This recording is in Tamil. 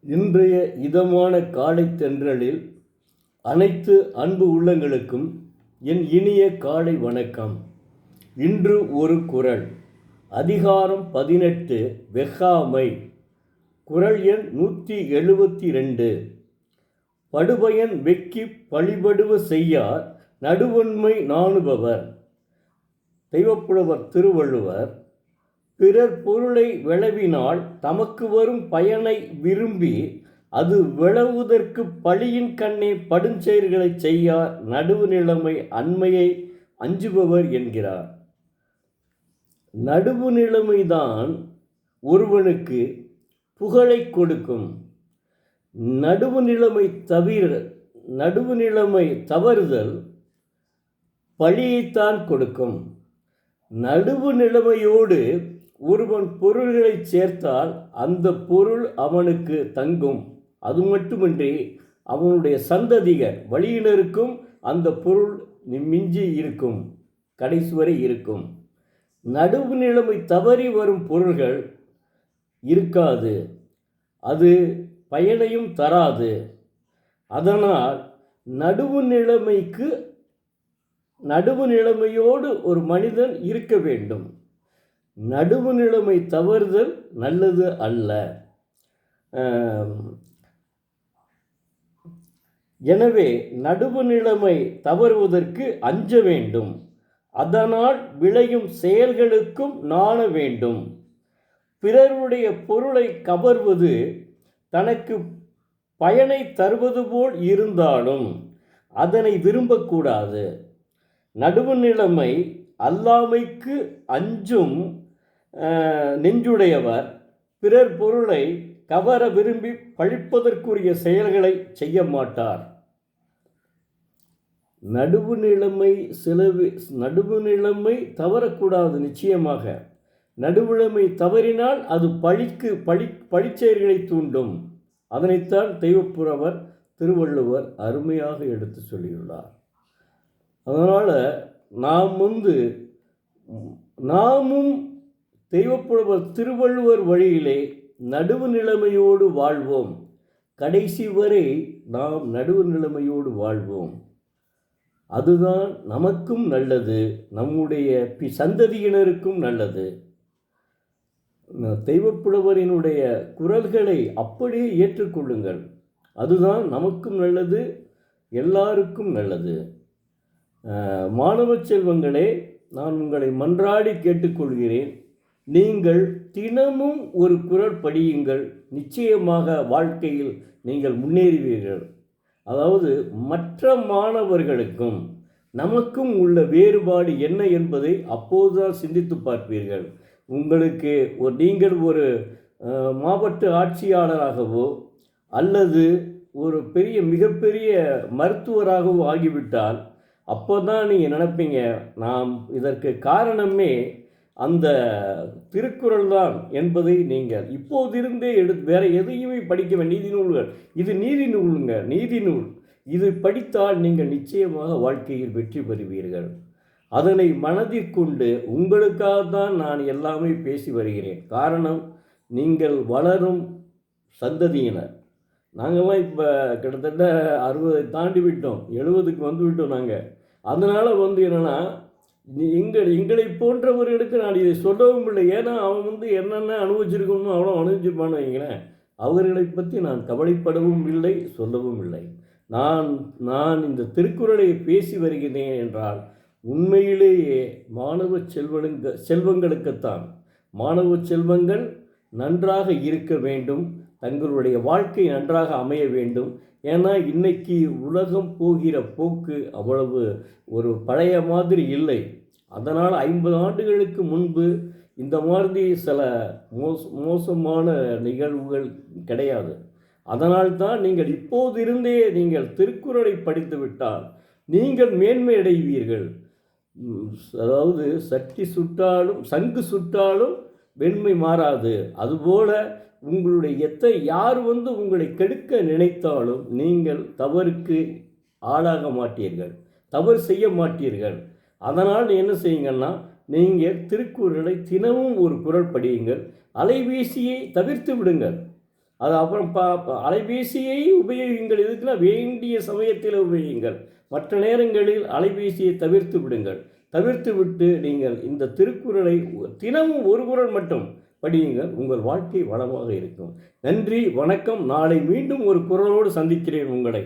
இன்றைய இதமான காலை தென்றலில் அனைத்து அன்பு உள்ளங்களுக்கும் என் இனிய காலை வணக்கம். இன்று ஒரு குறள். அதிகாரம் 18, வெஃகாமை. குறள் எண் 172. படுபயன் வெக்கி பழிபடுவ செய்யார் நடுவன்மை நாணுபவர். தெய்வப்புலவர் திருவள்ளுவர். பிறர் பொருளை விளைவினால் தமக்கு வரும் பயனை விரும்பி அது விளைவதற்கு பழியின் கண்ணே படுஞ்செயல்களை செய்யார் நடுவு நிலைமை அண்மையை அஞ்சுபவர் என்கிறார். நடுவு நிலைமைதான் ஒருவனுக்கு புகழை கொடுக்கும். நடுவு நிலைமை தவறுதல் பழியைத்தான் கொடுக்கும். நடுவு நிலைமையோடு ஒருவன் பொருள்களை சேர்த்தால் அந்த பொருள் அவனுக்கு தங்கும். அது மட்டுமின்றி அவனுடைய சந்ததிகர் வழியினருக்கும் அந்த பொருள் மிஞ்சி இருக்கும், கடைசி வரை இருக்கும். நடுவு நிலைமை தவறி வரும் பொருள்கள் இருக்காது, அது பயனையும் தராது. அதனால் நடுவு நிலைமையோடு ஒரு மனிதன் இருக்க வேண்டும். நடுவு நிலைமை தவறுதல் நல்லது அல்ல. எனவே நடுவு நிலைமை தவறுவதற்கு அஞ்ச வேண்டும். அதனால் விளையும் செயல்களுக்கும் நாண வேண்டும். பிறருடைய பொருளை கவர்வது தனக்கு பயனை தருவது போல் இருந்தாலும் அதனை விரும்பக்கூடாது. நடுவு நிலைமை அல்லாமைக்கு அஞ்சும் நெஞ்சுடையவர் பிறர் பொருளை கவர விரும்பி பழிப்பதற்குரிய செயல்களை செய்ய மாட்டார். நடுவு நிலைமை தவறக்கூடாது. நிச்சயமாக நடுவுநிலைமை தவறினால் அது பழிச்செயல்களை தூண்டும். அதனைத்தான் தெய்வப்புலவர் திருவள்ளுவர் அருமையாக எடுத்து சொல்லியுள்ளார். அதனால் நாமும் தெய்வப்புலவர் திருவள்ளுவர் வழியிலே நடுவு நிலைமையோடு வாழ்வோம். கடைசி வரை நாம் நடுவு நிலைமையோடு வாழ்வோம். அதுதான் நமக்கும் நல்லது, நம்முடைய சந்ததியினருக்கும் நல்லது. தெய்வப்புலவரினுடைய குறள்களை அப்படியே ஏற்றுக்கொள்ளுங்கள். அதுதான் நமக்கும் நல்லது, எல்லாருக்கும் நல்லது. மாணவ செல்வங்களே, நான் உங்களை மன்றாடி கேட்டுக்கொள்கிறேன். நீங்கள் தினமும் ஒரு குறள் படியுங்கள். நிச்சயமாக வாழ்க்கையில் நீங்கள் முன்னேறுவீர்கள். அதாவது மற்ற மாணவர்களுக்கும் நமக்கும் உள்ள வேறுபாடு என்ன என்பதை அப்போதுதான் சிந்தித்து பார்ப்பீர்கள். நீங்கள் ஒரு மாவட்ட ஆட்சியாளராகவோ அல்லது ஒரு மிகப்பெரிய மருத்துவராகவோ ஆகிவிட்டால் அப்போ தான் நீங்கள் நினைப்பீங்க, நாம் இதற்கு காரணமே அந்த திருக்குறள் தான் என்பதை நீங்கள் இப்போதிருந்தே வேற எதையுமே படிக்க வேண்டிய நீதிநூல்கள். இது நீதிநூல். இது படித்தால் நீங்கள் நிச்சயமாக வாழ்க்கையில் வெற்றி பெறுவீர்கள். அதனை மனதில் கொண்டு உங்களுக்காக தான் நான் எல்லாமே பேசி வருகிறேன். காரணம், நீங்கள் வளரும் சந்ததியினர். நாங்கள்லாம் இப்போ கிட்டத்தட்ட 60 தாண்டி விட்டோம், 70க்கு வந்து விட்டோம் நாங்கள். அதனால் என்னென்னா, எங்களை போன்றவர்களுக்கு நான் இதை சொல்லவும் இல்லை. ஏன்னா அவன் என்னென்ன அனுபவிச்சிருக்கணும் அவ்வளோ அனுபவிச்சிருப்பான்னு வைங்களேன். அவர்களை பற்றி நான் கவலைப்படவும் இல்லை, சொல்லவும் இல்லை. நான் இந்த திருக்குறளை பேசி வருகிறேன் என்றால் உண்மையிலேயே மாணவ செல்வங்களுக்குத்தான். மாணவ செல்வங்கள் நன்றாக இருக்க வேண்டும், தங்களுடைய வாழ்க்கை நன்றாக அமைய வேண்டும். ஏன்னா இன்னைக்கு உலகம் போகிற போக்கு அவ்வளவு ஒரு பழைய மாதிரி இல்லை. அதனால் 50 ஆண்டுகளுக்கு முன்பு இந்த மாதிரி சில மோசமான நிகழ்வுகள் கிடையாது. அதனால்தான் நீங்கள் இப்போதிருந்தே நீங்கள் திருக்குறளை படித்து விட்டால் நீங்கள் மேன்மை அடைவீர்கள். அதாவது சங்கு சுட்டாலும் வெண்மை மாறாது. அதுபோல உங்களுடைய யார் உங்களை கெடுக்க நினைத்தாலும் நீங்கள் தவறுக்கு ஆளாக மாட்டீர்கள், தவறு செய்ய மாட்டீர்கள். அதனால் என்ன செய்யுங்கன்னா, நீங்கள் திருக்குறளை தினமும் ஒரு குறள் படியுங்கள். அலைபேசியை தவிர்த்து விடுங்கள். அது அப்புறம் அலைபேசியை உபயோகிங்கள். எதுக்குன்னா வேண்டிய சமயத்தில் உபயோகிங்கள். மற்ற நேரங்களில் அலைபேசியை தவிர்த்து விடுங்கள். தவிர்த்து விட்டு நீங்கள் இந்த திருக்குறளை தினமும் ஒரு குறள் மட்டும் படியுங்கள். உங்கள் வாழ்க்கை வளமாக இருக்கும். நன்றி, வணக்கம். நாளை மீண்டும் ஒரு குறளோடு சந்திக்கிறேன் உங்களை.